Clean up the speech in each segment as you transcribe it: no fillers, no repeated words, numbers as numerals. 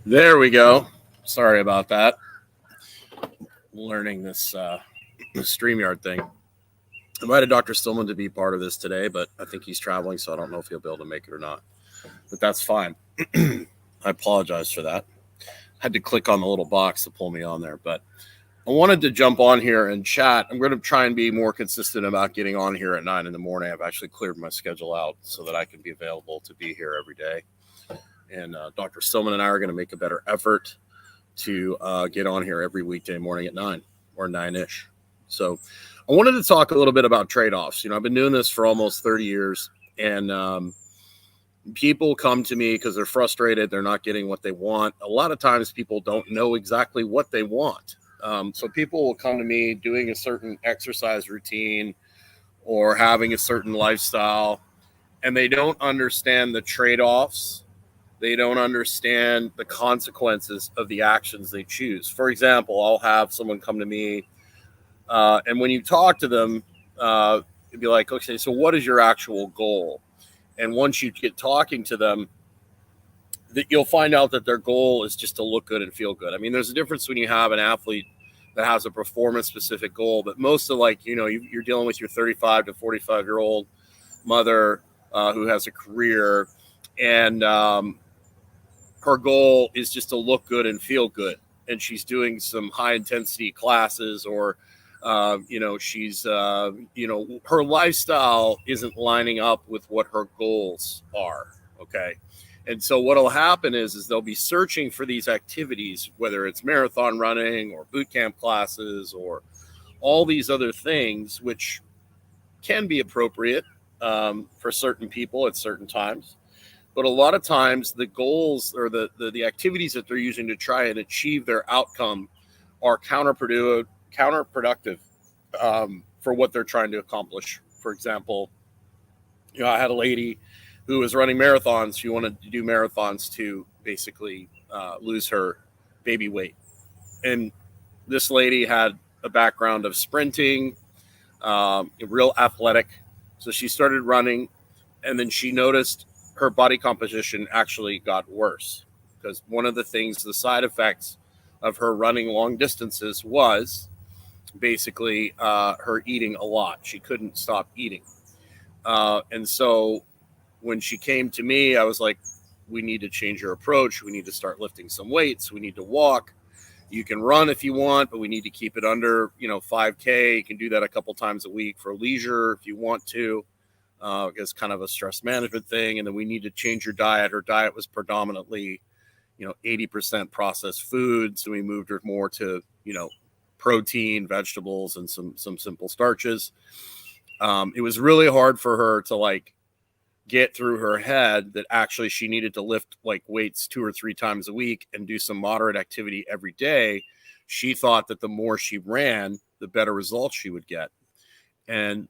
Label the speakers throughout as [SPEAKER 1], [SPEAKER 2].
[SPEAKER 1] There we go. Sorry about that. Learning this StreamYard thing. I invited Dr. Stillman to be part of this today, but I think he's traveling, so I don't know if he'll be able to make it or not. But that's fine. I apologize for that. Had to click on the little box to pull me on there, but I wanted to jump on here and chat. I'm going to try and be more consistent about getting on here at 9 in the morning. I've actually cleared my schedule out so that I can be available to be here every day. And Dr. Stillman and I are going to make a better effort to get on here every weekday morning at 9 or 9-ish. So I wanted to talk a little bit about trade-offs. I've been doing this for almost 30 years, and people come to me because they're frustrated. They're not getting what they want. A lot of times people don't know exactly what they want. So people will come to me doing a certain exercise routine or having a certain lifestyle, and they don't understand the trade-offs. They don't understand the consequences of the actions they choose. For example, I'll have someone come to me, and when you talk to them, it'd be like, okay, so what is your actual goal? And once you get talking to them, that you'll find out that their goal is just to look good and feel good. I mean, there's a difference when you have an athlete that has a performance-specific goal, but most of you're dealing with your 35 to 45-year-old mother who has a career, and her goal is just to look good and feel good. And she's doing some high-intensity classes, or she's her lifestyle isn't lining up with what her goals are. Okay. And so what'll happen is they'll be searching for these activities, whether it's marathon running or boot camp classes or all these other things, which can be appropriate for certain people at certain times. But a lot of times the goals or the activities that they're using to try and achieve their outcome are counterproductive for what they're trying to accomplish. For example, I had a lady who was running marathons. She wanted to do marathons to basically lose her baby weight. And this lady had a background of sprinting, real athletic. So she started running, and then she noticed her body composition actually got worse, because one of the things, the side effects of her running long distances was basically her eating a lot. She couldn't stop eating. And so when she came to me, I was like, we need to change your approach. We need to start lifting some weights. We need to walk. You can run if you want, but we need to keep it under, 5K. You can do that a couple times a week for leisure if you want to. It's kind of a stress management thing. And then we need to change your diet. Her diet was predominantly, 80% processed food. So we moved her more to, protein, vegetables, and some simple starches. It was really hard for her to get through her head that actually she needed to lift weights 2 or 3 times a week and do some moderate activity every day. She thought that the more she ran, the better results she would get. And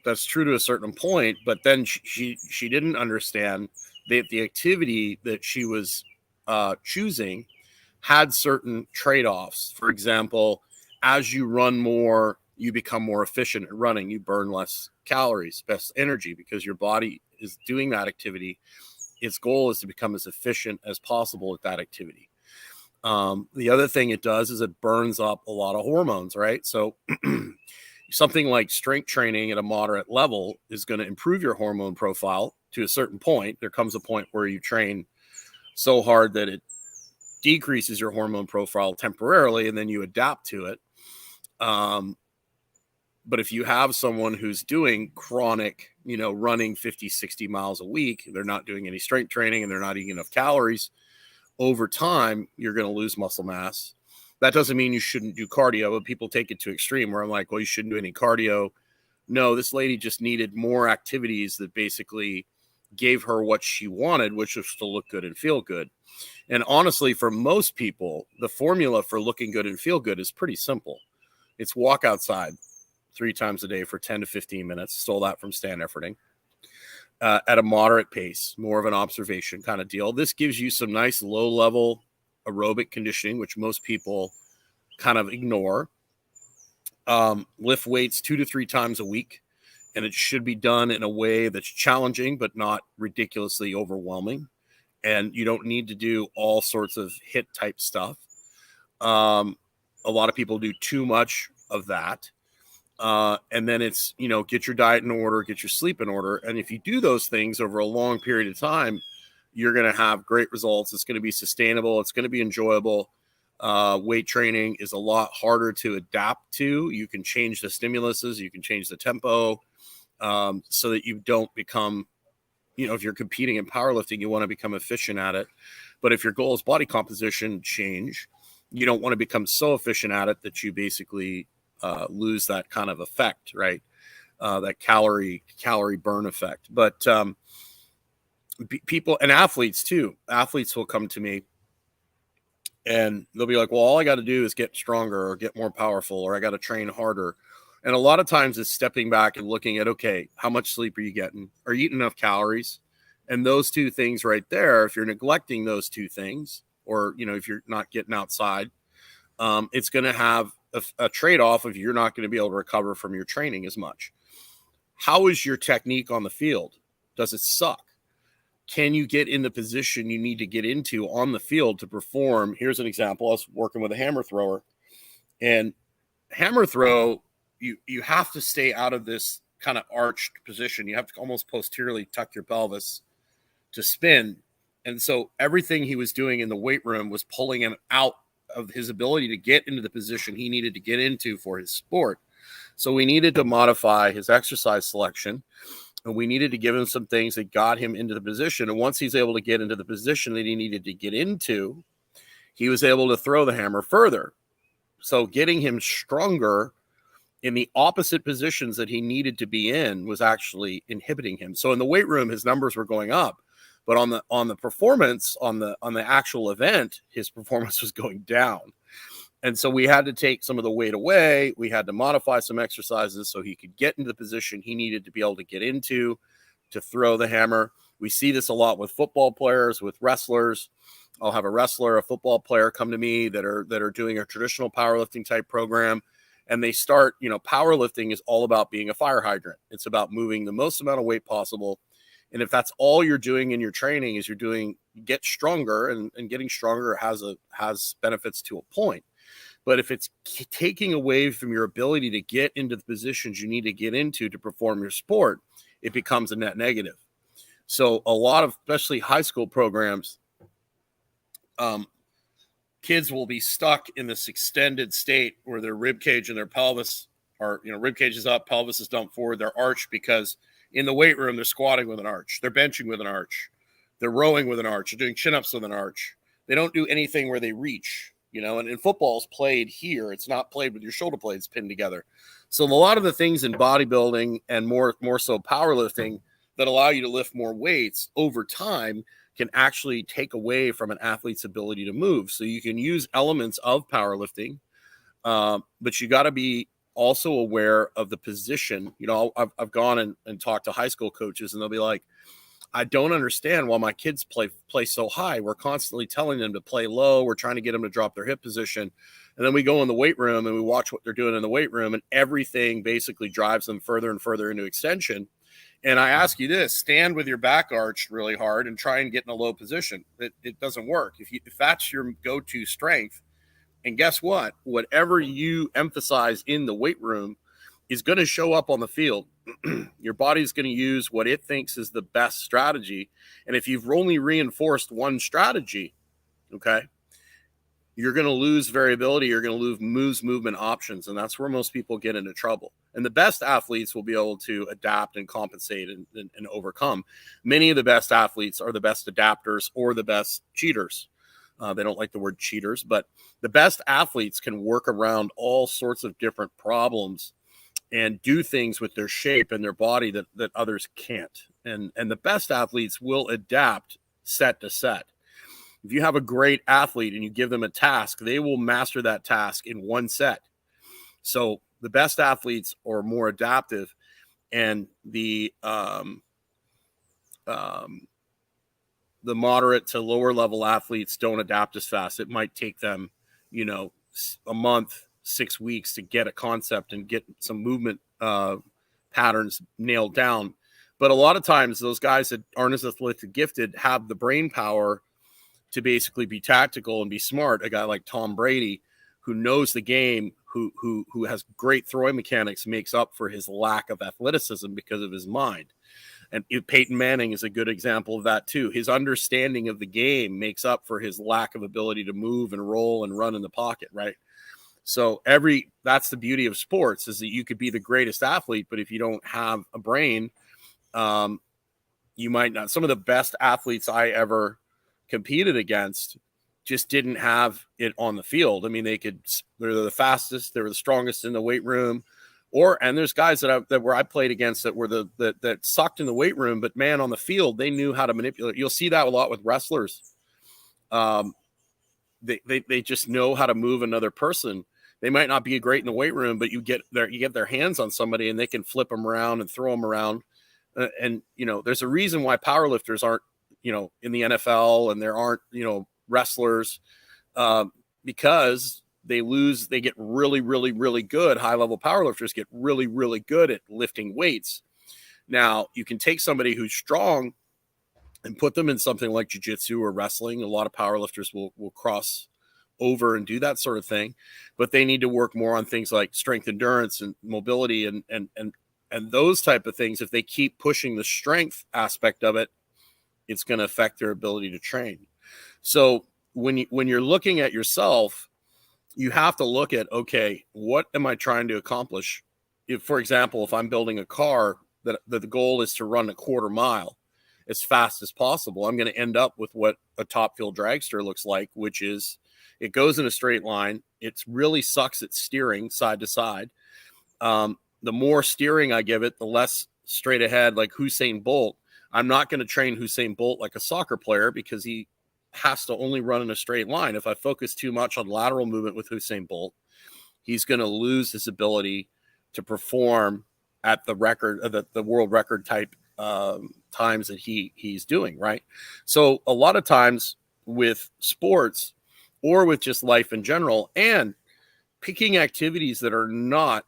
[SPEAKER 1] that's true to a certain point, but then she didn't understand that the activity that she was choosing had certain trade-offs. For example, as you run more, you become more efficient at running. You burn less calories, best energy, because your body is doing that activity. Its goal is to become as efficient as possible at that activity. The other thing it does is it burns up a lot of hormones, right? So something like strength training at a moderate level is going to improve your hormone profile to a certain point. There comes a point where you train so hard that it decreases your hormone profile temporarily, and then you adapt to it. But if you have someone who's doing chronic, running 50, 60 miles a week, they're not doing any strength training and they're not eating enough calories, over time, you're going to lose muscle mass. That doesn't mean you shouldn't do cardio, but people take it to extreme where I'm like, well, you shouldn't do any cardio. No, this lady just needed more activities that basically gave her what she wanted, which was to look good and feel good. And honestly, for most people, the formula for looking good and feel good is pretty simple. It's walk outside 3 times a day for 10 to 15 minutes. Stole that from Stan Efforting. At a moderate pace, more of an observation kind of deal. This gives you some nice low-level aerobic conditioning, which most people kind of ignore. Lift weights 2 to 3 times a week, and it should be done in a way that's challenging but not ridiculously overwhelming. and you don't need to do all sorts of HIIT type stuff. A lot of people do too much of that. And then it's, get your diet in order, get your sleep in order. And if you do those things over a long period of time, you're going to have great results. It's going to be sustainable. It's going to be enjoyable. Weight training is a lot harder to adapt to. You can change the stimuluses, you can change the tempo, so that you don't become, if you're competing in powerlifting, you want to become efficient at it. But if your goal is body composition change, you don't want to become so efficient at it that you basically lose that kind of effect, right? That calorie burn effect. But people and athletes too. Athletes will come to me and they'll be like, well, all I got to do is get stronger or get more powerful, or I got to train harder. And a lot of times it's stepping back and looking at, okay, how much sleep are you getting? Are you eating enough calories? And those two things right there, if you're neglecting those two things, or, if you're not getting outside, it's going to have a trade-off of you're not going to be able to recover from your training as much. How is your technique on the field? Does it suck? Can you get in the position you need to get into on the field to perform? Here's an example. I was working with a hammer thrower, and hammer throw, you have to stay out of this kind of arched position. You have to almost posteriorly tuck your pelvis to spin. And so everything he was doing in the weight room was pulling him out of his ability to get into the position he needed to get into for his sport. So we needed to modify his exercise selection, and we needed to give him some things that got him into the position. And once he's able to get into the position that he needed to get into, he was able to throw the hammer further. So getting him stronger in the opposite positions that he needed to be in was actually inhibiting him. So in the weight room, his numbers were going up, but on the performance, on the actual event, his performance was going down. And so we had to take some of the weight away. We had to modify some exercises so he could get into the position he needed to be able to get into to throw the hammer. We see this a lot with football players, with wrestlers. I'll have a football player come to me that are doing a traditional powerlifting type program. And they start, powerlifting is all about being a fire hydrant. It's about moving the most amount of weight possible. And if that's all you're doing in your training is get stronger, and getting stronger has benefits to a point. But if it's taking away from your ability to get into the positions you need to get into to perform your sport, it becomes a net negative. So a lot of, especially high school programs, kids will be stuck in this extended state where their rib cage and their pelvis are, rib cage is up, pelvis is dumped forward, they're arched, because in the weight room, they're squatting with an arch, they're benching with an arch, they're rowing with an arch, they're doing chin-ups with an arch. They don't do anything where they reach. And in football is played here. It's not played with your shoulder blades pinned together. So a lot of the things in bodybuilding and more so powerlifting that allow you to lift more weights over time can actually take away from an athlete's ability to move. So you can use elements of powerlifting, but you got to be also aware of the position. I've gone and talked to high school coaches, and they'll be like, I don't understand why my kids play so high. We're constantly telling them to play low. We're trying to get them to drop their hip position. And then we go in the weight room and we watch what they're doing in the weight room, and everything basically drives them further and further into extension. And I ask you this: stand with your back arched really hard and try and get in a low position. It doesn't work. If that's your go-to strength, and guess what? Whatever you emphasize in the weight room is going to show up on the field. Your body's going to use what it thinks is the best strategy. And if you've only reinforced one strategy, okay, you're going to lose variability. You're going to lose movement options. And that's where most people get into trouble. And the best athletes will be able to adapt and compensate and overcome. Many of the best athletes are the best adapters or the best cheaters. They don't like the word cheaters, but the best athletes can work around all sorts of different problems and do things with their shape and their body that others can't. And the best athletes will adapt set to set. If you have a great athlete and you give them a task, they will master that task in one set. So the best athletes are more adaptive, and the moderate to lower level athletes don't adapt as fast. It might take them, a month, 6 weeks to get a concept and get some movement patterns nailed down. But a lot of times those guys that aren't as athletic gifted have the brain power to basically be tactical and be smart. A guy like Tom Brady, who knows the game, who has great throwing mechanics, makes up for his lack of athleticism because of his mind. And Peyton Manning is a good example of that too. His understanding of the game makes up for his lack of ability to move and roll and run in the pocket, right? So that's the beauty of sports, is that you could be the greatest athlete, but if you don't have a brain, you might not. Some of the best athletes I ever competed against just didn't have it on the field. I mean, they're the fastest, they were the strongest in the weight room, and there's guys that I played against that were that sucked in the weight room, but man, on the field, they knew how to manipulate. You'll see that a lot with wrestlers. They just know how to move another person. They might not be great in the weight room, but you get their hands on somebody and they can flip them around and throw them around. And there's a reason why powerlifters aren't, in the NFL, and there aren't, wrestlers, because they get really, really, really good. High level powerlifters get really, really good at lifting weights. Now you can take somebody who's strong and put them in something like jiu-jitsu or wrestling. A lot of powerlifters will cross over and do that sort of thing, but they need to work more on things like strength, endurance, and mobility, and those type of things. If they keep pushing the strength aspect of it, it's going to affect their ability to train. So when you're looking at yourself, you have to look at, okay, what am I trying to accomplish? If, for example, if I'm building a car that the goal is to run a quarter mile as fast as possible, I'm going to end up with what a top fuel dragster looks like, which is it goes in a straight line. It really sucks at steering side to side. The more steering I give it, the less straight ahead, like Usain Bolt. I'm not going to train Usain Bolt like a soccer player, because he has to only run in a straight line. If I focus too much on lateral movement with Usain Bolt, he's going to lose his ability to perform at the world record type times that he's doing, right? So a lot of times with sports, or with just life in general, and picking activities that are not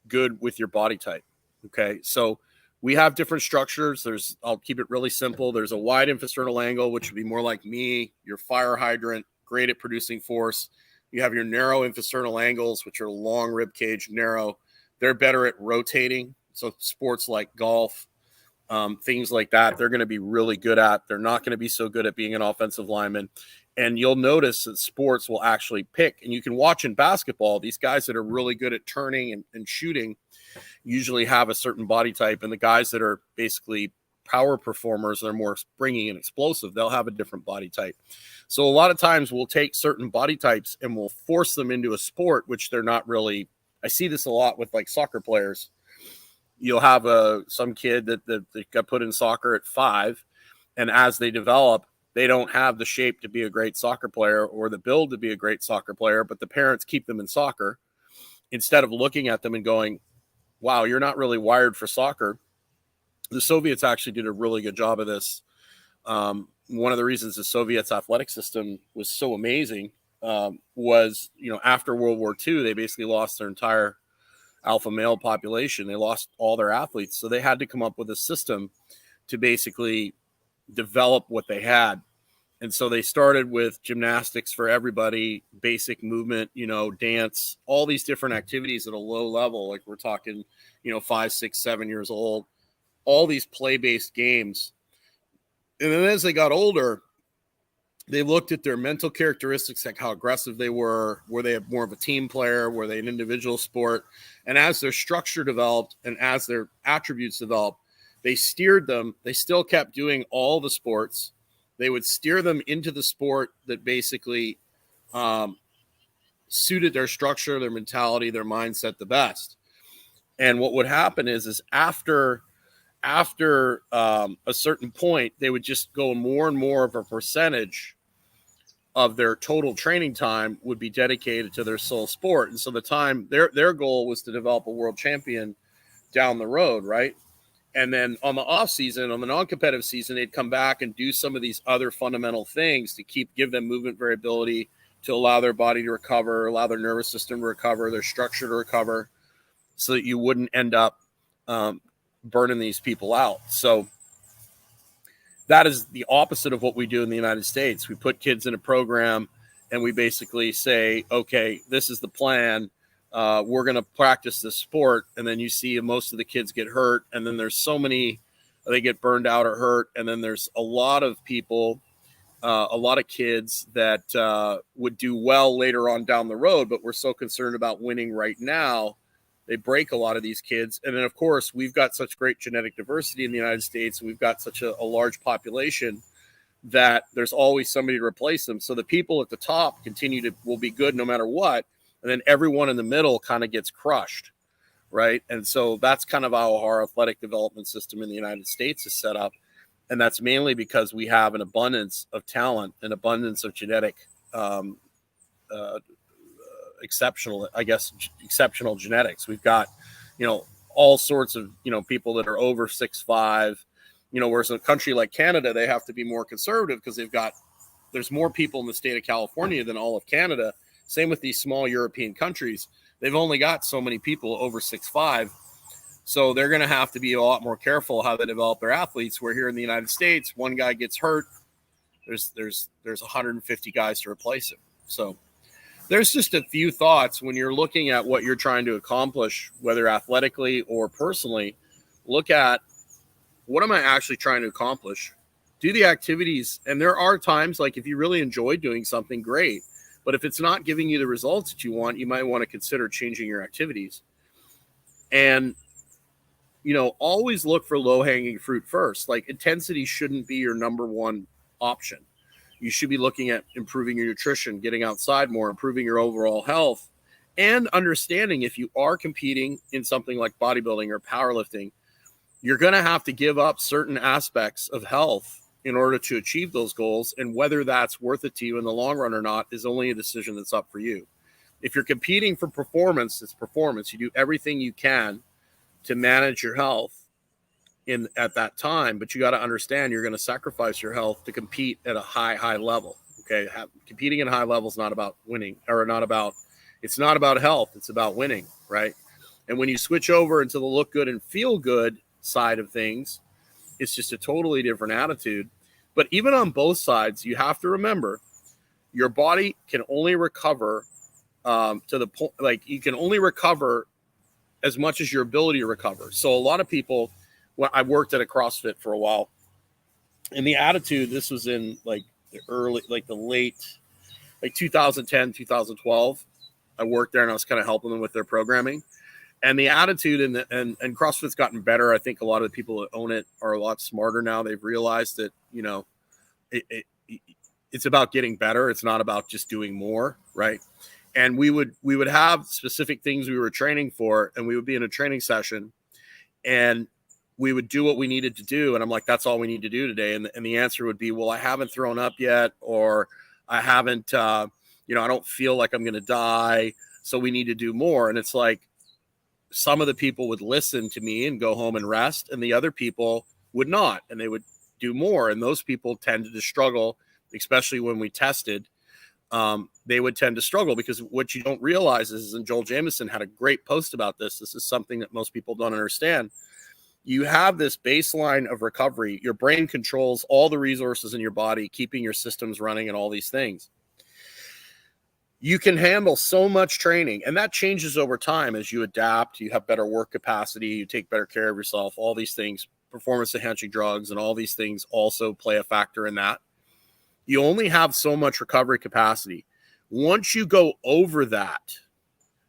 [SPEAKER 1] good with your body type. Okay. So we have different structures. I'll keep it really simple. There's a wide infrasternal angle, which would be more like me, your fire hydrant, great at producing force. You have your narrow infrasternal angles, which are long rib cage, narrow. They're better at rotating. So sports like golf, things like that, they're going to be really good at. They're not going to be so good at being an offensive lineman. And you'll notice that sports will actually pick, and you can watch in basketball, these guys that are really good at turning and shooting usually have a certain body type. And the guys that are basically power performers, they're more springy and explosive, they'll have a different body type. So a lot of times we'll take certain body types and we'll force them into a sport, which they're not really. I see this a lot with like soccer players. You'll have some kid that got put in soccer at 5, and as they develop, they don't have the shape to be a great soccer player or the build to be a great soccer player, but the parents keep them in soccer instead of looking at them and going, wow, you're not really wired for soccer. The Soviets actually did a really good job of this. One of the reasons the Soviets' athletic system was so amazing was, after World War II, they basically lost their entire alpha male population. They lost all their athletes. So they had to come up with a system to basically develop what they had. And so they started with gymnastics for everybody, basic movement, dance, all these different activities at a low level. Like we're talking, 5, 6, 7 years old, all these play-based games. And then as they got older, they looked at their mental characteristics, like how aggressive they were they more of a team player, were they an individual sport? And as their structure developed and as their attributes developed, they steered them. They still kept doing all the sports. They would steer them into the sport that basically suited their structure, their mentality, their mindset the best. And what would happen is after a certain point, they would just go more and more of a percentage of their total training time would be dedicated to their sole sport. And so their goal was to develop a world champion down the road, right? And then on the off season, on the non-competitive season, they'd come back and do some of these other fundamental things to give them movement variability, to allow their body to recover, allow their nervous system to recover, their structure to recover, so that you wouldn't end up burning these people out. So that is the opposite of what we do in the United States. We put kids in a program and we basically say, okay, this is the plan. We're going to practice this sport. And then you see most of the kids get hurt. And then there's so many, they get burned out or hurt. And then there's a lot of people, a lot of kids that would do well later on down the road, but we're so concerned about winning right now. They break a lot of these kids. And then, of course, we've got such great genetic diversity in the United States. We've got such a large population that there's always somebody to replace them. So the people at the top will be good no matter what. And then everyone in the middle kind of gets crushed, right? And so that's kind of how our athletic development system in the United States is set up. And that's mainly because we have an abundance of talent, an abundance of genetic exceptional genetics. We've got, all sorts of, people that are over 6'5", whereas in a country like Canada, they have to be more conservative because there's more people in the state of California than all of Canada. Same with these small European countries. They've only got so many people over 6'5". So they're going to have to be a lot more careful how they develop their athletes, where here in the United States, one guy gets hurt, there's 150 guys to replace him. So there's just a few thoughts when you're looking at what you're trying to accomplish, whether athletically or personally. Look at, what am I actually trying to accomplish? Do the activities. And there are times, like if you really enjoy doing something, great. But if it's not giving you the results that you want, you might want to consider changing your activities. And, always look for low-hanging fruit first. Like, intensity shouldn't be your number one option. You should be looking at improving your nutrition, getting outside more, improving your overall health, and understanding if you are competing in something like bodybuilding or powerlifting, you're going to have to give up certain aspects of health in order to achieve those goals. And whether that's worth it to you in the long run or not is only a decision that's up for you. If you're competing for performance, it's performance. You do everything you can to manage your health at that time, but you got to understand you're going to sacrifice your health to compete at a high level. Okay. Competing at a high level is not about winning, it's not about health. It's about winning. Right. And when you switch over into the look good and feel good side of things, it's just a totally different attitude. But even on both sides, you have to remember your body can only recover to the point, like you can only recover as much as your ability to recover. So a lot of people, I worked at a CrossFit for a while, and the attitude, this was in like the late 2010, 2012. I worked there and I was kind of helping them with their programming, and the attitude and CrossFit's gotten better. I think a lot of the people that own it are a lot smarter now. They've realized that, it's about getting better. It's not about just doing more. Right. And we would have specific things we were training for, and we would be in a training session and we would do what we needed to do. And I'm like, that's all we need to do today. And the answer would be, well, I haven't thrown up yet, or I haven't, I don't feel like I'm going to die, so we need to do more. And it's like, some of the people would listen to me and go home and rest, and the other people would not, and they would do more. And those people tended to struggle, especially when we tested. They would tend to struggle because what you don't realize is, and Joel Jameson had a great post about this. This is something that most people don't understand. You have this baseline of recovery. Your brain controls all the resources in your body, keeping your systems running and all these things. You can handle so much training, and that changes over time as you adapt. You have better work capacity. You take better care of yourself. All these things, performance-enhancing drugs and all these things also play a factor in that. You only have so much recovery capacity. Once you go over that,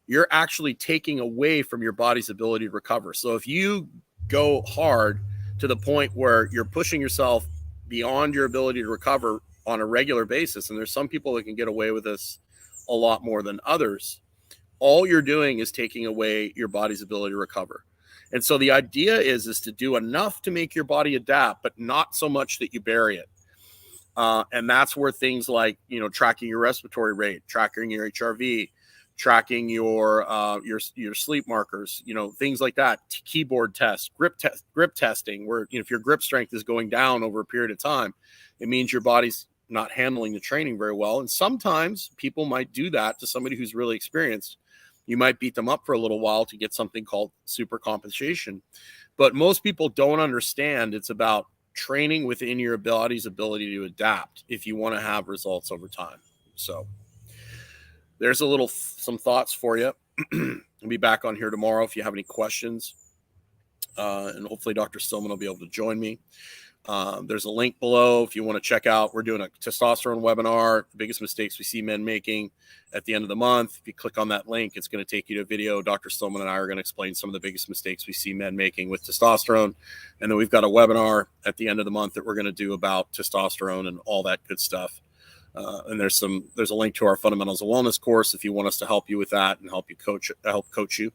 [SPEAKER 1] you're actually taking away from your body's ability to recover. So if you go hard to the point where you're pushing yourself beyond your ability to recover on a regular basis, and there's some people that can get away with this a lot more than others, all you're doing is taking away your body's ability to recover. And so the idea is to do enough to make your body adapt, but not so much that you bury it. And that's where things like, tracking your respiratory rate, tracking your HRV, tracking your sleep markers, things like that, keyboard tests, grip testing, where, if your grip strength is going down over a period of time, it means your body's not handling the training very well. And sometimes people might do that to somebody who's really experienced. You might beat them up for a little while to get something called super compensation. But most people don't understand it's about training within your body's ability to adapt if you want to have results over time. So there's some thoughts for you. I'll be back on here tomorrow if you have any questions. And hopefully Dr. Stillman will be able to join me. There's a link below if you want to check out. We're doing a testosterone webinar, the biggest mistakes we see men making at the end of the month. If you click on that link, it's going to take you to a video. Dr. Stillman and I are going to explain some of the biggest mistakes we see men making with testosterone. And then we've got a webinar at the end of the month that we're going to do about testosterone and all that good stuff. And there's a link to our Fundamentals of Wellness course if you want us to help you with that and help coach you.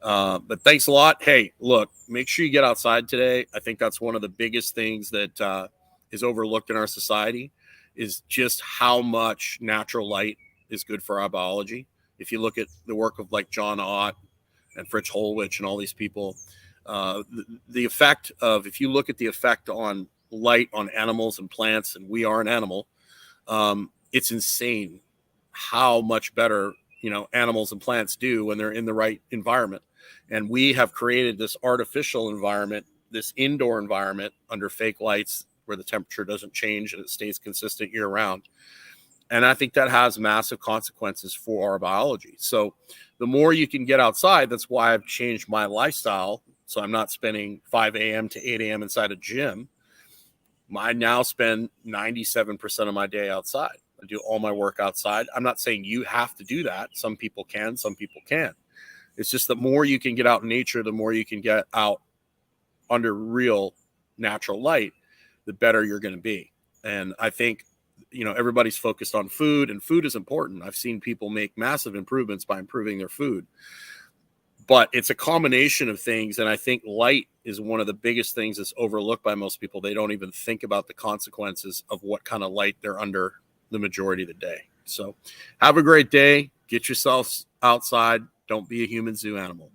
[SPEAKER 1] But thanks a lot. Hey, look, make sure you get outside today. I think that's one of the biggest things that is overlooked in our society, is just how much natural light is good for our biology. If you look at the work of like John Ott and Fritz Holwich and all these people, the effect of, if you look at the effect on light on animals and plants, and we are an animal, it's insane how much better, animals and plants do when they're in the right environment. And we have created this artificial environment, this indoor environment under fake lights where the temperature doesn't change and it stays consistent year round. And I think that has massive consequences for our biology. So the more you can get outside, that's why I've changed my lifestyle. So I'm not spending 5 a.m. to 8 a.m. inside a gym. I now spend 97% of my day outside. I do all my work outside. I'm not saying you have to do that. Some people can, some people can't. It's just the more you can get out in nature, the more you can get out under real natural light, the better you're going to be. And I think, everybody's focused on food, and food is important. I've seen people make massive improvements by improving their food. But it's a combination of things. And I think light is one of the biggest things that's overlooked by most people. They don't even think about the consequences of what kind of light they're under the majority of the day. So have a great day. Get yourselves outside. Don't be a human zoo animal.